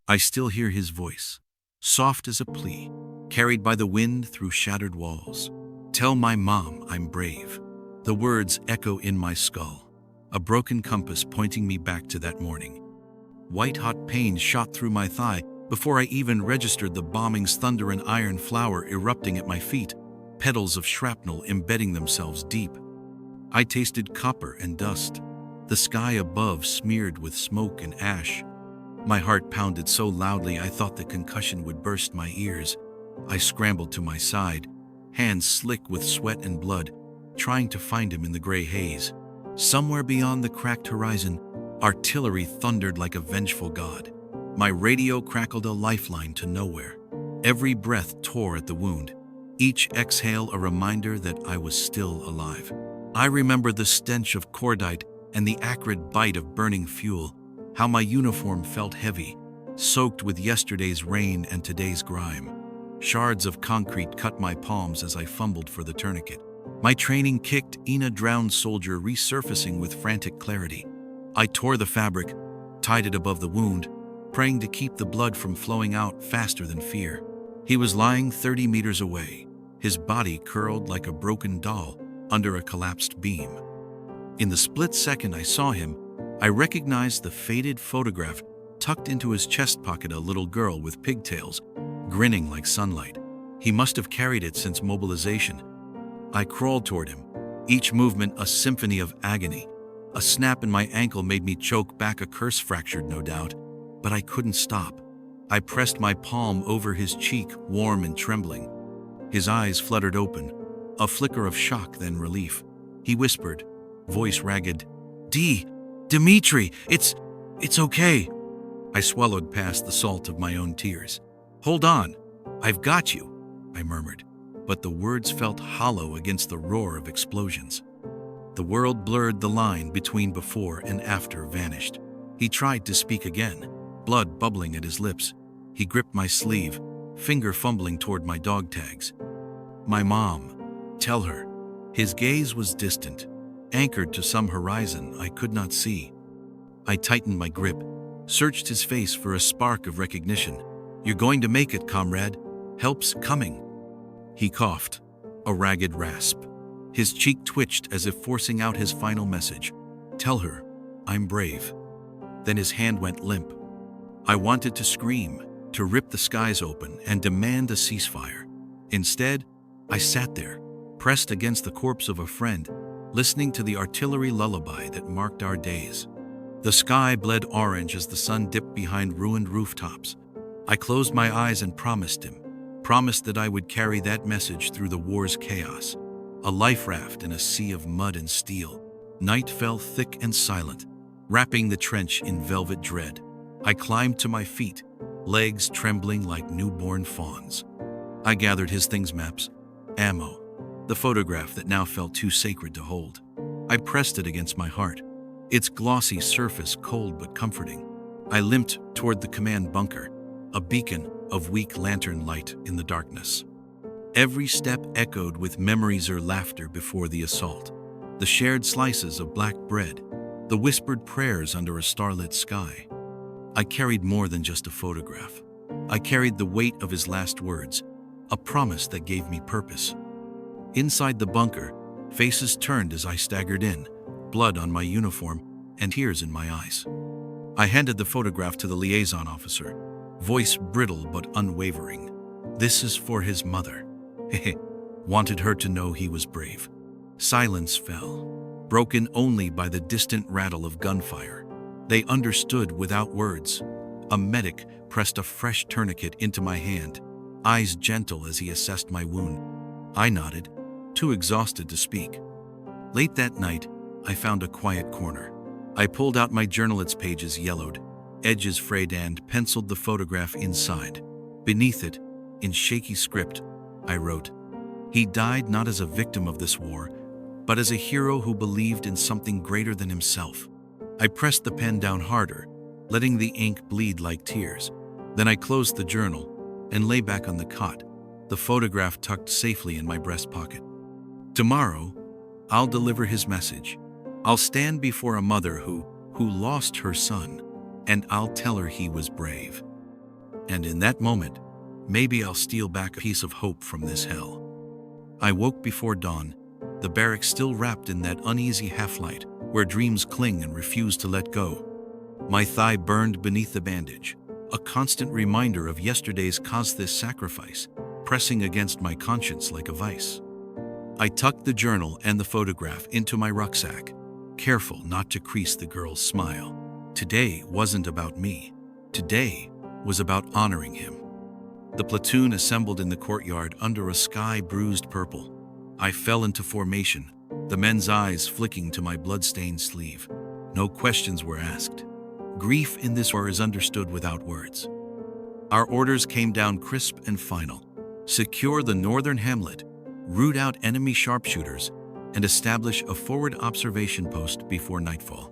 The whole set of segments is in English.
I still hear his voice, soft as a plea, carried by the wind through shattered walls. Tell my mom I'm brave. The words echo in my skull, a broken compass pointing me back to that morning. White-hot pain shot through my thigh before I even registered the bombing's thunder and iron flower erupting at my feet, petals of shrapnel embedding themselves deep. I tasted copper and dust, the sky above smeared with smoke and ash. My heart pounded so loudly I thought the concussion would burst my ears. I scrambled to my side, hands slick with sweat and blood, trying to find him in the gray haze. Somewhere beyond the cracked horizon, artillery thundered like a vengeful god. My radio crackled a lifeline to nowhere. Every breath tore at the wound, each exhale a reminder that I was still alive. I remember the stench of cordite and the acrid bite of burning fuel, how my uniform felt heavy, soaked with yesterday's rain and today's grime. Shards of concrete cut my palms as I fumbled for the tourniquet. My training kicked in a drowned soldier resurfacing with frantic clarity. I tore the fabric, tied it above the wound, praying to keep the blood from flowing out faster than fear. He was lying 30 meters away, his body curled like a broken doll under a collapsed beam. In the split second I saw him, I recognized the faded photograph tucked into his chest pocket, a little girl with pigtails, grinning like sunlight. He must have carried it since mobilization. I crawled toward him, each movement a symphony of agony. A snap in my ankle made me choke back, a curse fractured no doubt, but I couldn't stop. I pressed my palm over his cheek, warm and trembling. His eyes fluttered open, a flicker of shock then relief. He whispered, voice ragged, Dimitri, it's okay." I swallowed past the salt of my own tears. "Hold on, I've got you," I murmured, but the words felt hollow against the roar of explosions. The world blurred, the line between before and after vanished. He tried to speak again, blood bubbling at his lips. He gripped my sleeve, finger fumbling toward my dog tags. "My mom, tell her." His gaze was distant, anchored to some horizon I could not see. I tightened my grip, searched his face for a spark of recognition. "You're going to make it, comrade. Help's coming." He coughed, a ragged rasp. His cheek twitched as if forcing out his final message. "Tell her, I'm brave." Then his hand went limp. I wanted to scream, to rip the skies open and demand a ceasefire. Instead, I sat there, pressed against the corpse of a friend, listening to the artillery lullaby that marked our days. The sky bled orange as the sun dipped behind ruined rooftops. I closed my eyes and promised him, promised that I would carry that message through the war's chaos, a life raft in a sea of mud and steel. Night fell thick and silent, wrapping the trench in velvet dread. I climbed to my feet, legs trembling like newborn fawns. I gathered his things: maps, ammo, the photograph that now felt too sacred to hold. I pressed it against my heart, its glossy surface cold but comforting. I limped toward the command bunker, a beacon of weak lantern light in the darkness. Every step echoed with memories or laughter before the assault, the shared slices of black bread, the whispered prayers under a starlit sky. I carried more than just a photograph. I carried the weight of his last words, a promise that gave me purpose. Inside the bunker, faces turned as I staggered in, blood on my uniform and tears in my eyes. I handed the photograph to the liaison officer, voice brittle but unwavering. "This is for his mother." Wanted her to know he was brave. Silence fell, broken only by the distant rattle of gunfire. They understood without words. A medic pressed a fresh tourniquet into my hand, eyes gentle as he assessed my wound. I nodded, too exhausted to speak. Late that night, I found a quiet corner. I pulled out my journal, its pages yellowed, edges frayed, and penciled the photograph inside. Beneath it, in shaky script, I wrote, "He died not as a victim of this war, but as a hero who believed in something greater than himself." I pressed the pen down harder, letting the ink bleed like tears. Then I closed the journal and lay back on the cot, the photograph tucked safely in my breast pocket. Tomorrow, I'll deliver his message. I'll stand before a mother who lost her son, and I'll tell her he was brave. And in that moment, maybe I'll steal back a piece of hope from this hell. I woke before dawn, the barracks still wrapped in that uneasy half-light where dreams cling and refuse to let go. My thigh burned beneath the bandage, a constant reminder of yesterday's causeless sacrifice, pressing against my conscience like a vice. I tucked the journal and the photograph into my rucksack, careful not to crease the girl's smile. Today wasn't about me. Today was about honoring him. The platoon assembled in the courtyard under a sky bruised purple. I fell into formation, the men's eyes flicking to my blood-stained sleeve. No questions were asked. Grief in this war is understood without words. Our orders came down crisp and final. Secure the northern hamlet, root out enemy sharpshooters, and establish a forward observation post before nightfall.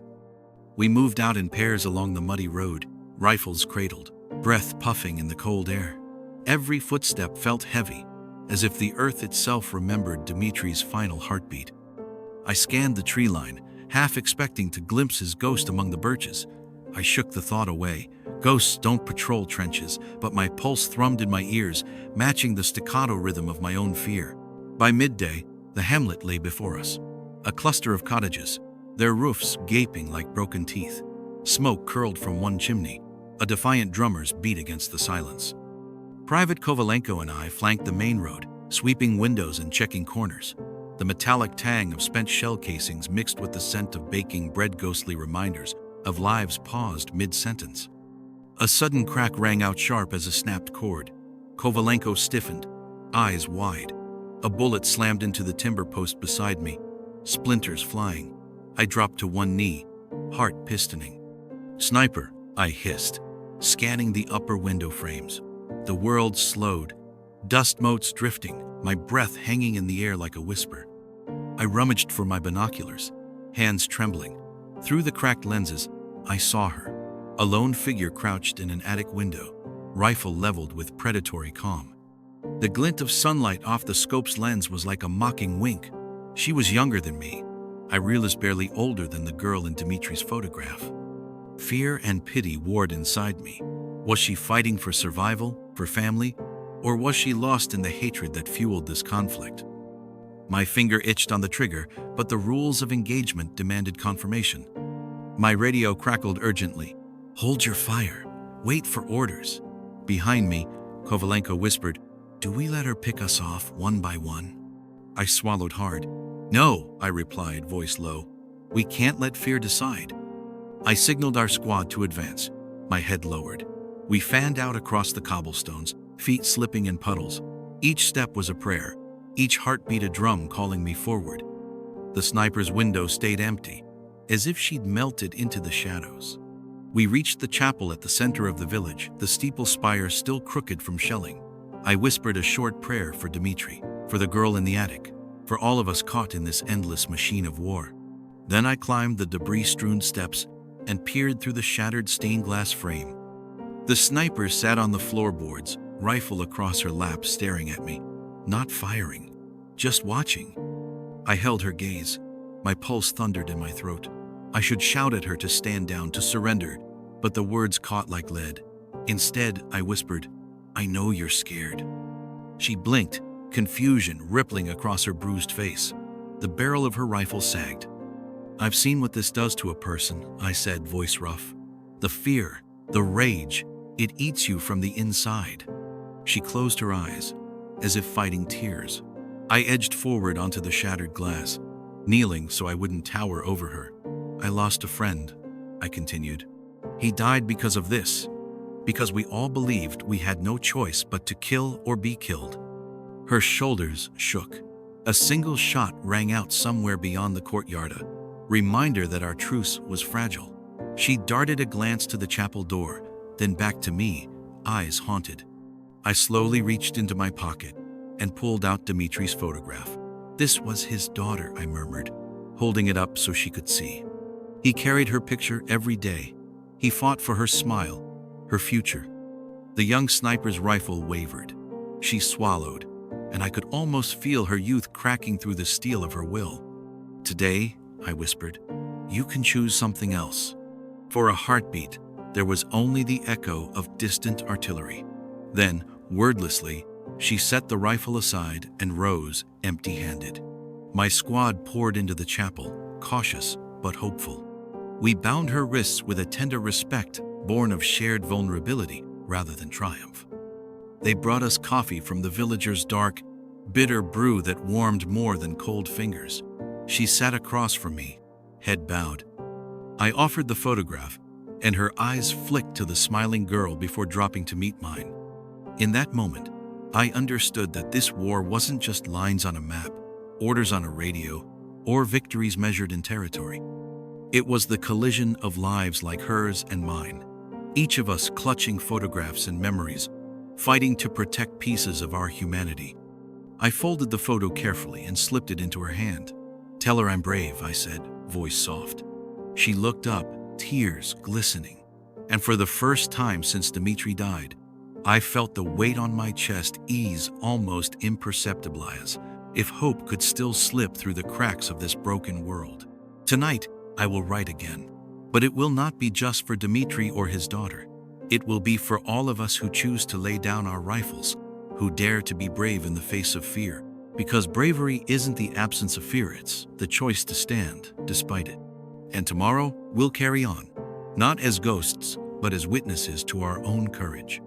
We moved out in pairs along the muddy road, rifles cradled, breath puffing in the cold air. Every footstep felt heavy, as if the earth itself remembered Dimitri's final heartbeat. I scanned the tree line, half expecting to glimpse his ghost among the birches. I shook the thought away. Ghosts don't patrol trenches, but my pulse thrummed in my ears, matching the staccato rhythm of my own fear. By midday, the hamlet lay before us. A cluster of cottages, their roofs gaping like broken teeth. Smoke curled from one chimney. A defiant drummer's beat against the silence. Private Kovalenko and I flanked the main road, sweeping windows and checking corners. The metallic tang of spent shell casings mixed with the scent of baking bread, ghostly reminders of lives paused mid-sentence. A sudden crack rang out sharp as a snapped cord. Kovalenko stiffened, eyes wide. A bullet slammed into the timber post beside me, splinters flying. I dropped to one knee, heart pistoning. "Sniper," I hissed, scanning the upper window frames. The world slowed, dust motes drifting, my breath hanging in the air like a whisper. I rummaged for my binoculars, hands trembling. Through the cracked lenses, I saw her, a lone figure crouched in an attic window, rifle leveled with predatory calm. The glint of sunlight off the scope's lens was like a mocking wink. She was younger than me. I realized barely older than the girl in Dimitri's photograph. Fear and pity warred inside me. Was she fighting for survival, for family, or was she lost in the hatred that fueled this conflict? My finger itched on the trigger, but the rules of engagement demanded confirmation. My radio crackled urgently. "Hold your fire. Wait for orders." Behind me, Kovalenko whispered, "Do we let her pick us off one by one?" I swallowed hard. "No," I replied, voice low. "We can't let fear decide." I signaled our squad to advance, my head lowered. We fanned out across the cobblestones, feet slipping in puddles. Each step was a prayer, each heartbeat a drum calling me forward. The sniper's window stayed empty, as if she'd melted into the shadows. We reached the chapel at the center of the village, the steeple spire still crooked from shelling. I whispered a short prayer for Dimitri, for the girl in the attic, for all of us caught in this endless machine of war. Then I climbed the debris-strewn steps and peered through the shattered stained glass frame. The sniper sat on the floorboards, rifle across her lap, staring at me, not firing, just watching. I held her gaze. My pulse thundered in my throat. I should shout at her to stand down, to surrender, but the words caught like lead. Instead, I whispered, "I know you're scared." She blinked, confusion rippling across her bruised face. The barrel of her rifle sagged. "I've seen what this does to a person," I said, voice rough. "The fear, the rage, it eats you from the inside." She closed her eyes, as if fighting tears. I edged forward onto the shattered glass, kneeling so I wouldn't tower over her. "I lost a friend," I continued. "He died because of this, because we all believed we had no choice but to kill or be killed." Her shoulders shook. A single shot rang out somewhere beyond the courtyard, a reminder that our truce was fragile. She darted a glance to the chapel door, then back to me, eyes haunted. I slowly reached into my pocket and pulled out Dimitri's photograph. "This was his daughter," I murmured, holding it up so she could see. He carried her picture every day. He fought for her smile, her future. The young sniper's rifle wavered. She swallowed, and I could almost feel her youth cracking through the steel of her will. "Today," I whispered, "you can choose something else." For a heartbeat, there was only the echo of distant artillery. Then, wordlessly, she set the rifle aside and rose empty-handed. My squad poured into the chapel, cautious but hopeful. We bound her wrists with a tender respect born of shared vulnerability rather than triumph. They brought us coffee from the villagers' dark, bitter brew that warmed more than cold fingers. She sat across from me, head bowed. I offered the photograph, and her eyes flicked to the smiling girl before dropping to meet mine. In that moment, I understood that this war wasn't just lines on a map, orders on a radio, or victories measured in territory. It was the collision of lives like hers and mine, each of us clutching photographs and memories, fighting to protect pieces of our humanity. I folded the photo carefully and slipped it into her hand. "Tell her I'm brave," I said, voice soft. She looked up, tears glistening. And for the first time since Dmitri died, I felt the weight on my chest ease almost imperceptibly, as if hope could still slip through the cracks of this broken world. Tonight, I will write again. But it will not be just for Dmitri or his daughter. It will be for all of us who choose to lay down our rifles, who dare to be brave in the face of fear. Because bravery isn't the absence of fear, it's the choice to stand despite it. And tomorrow, we'll carry on, not as ghosts, but as witnesses to our own courage.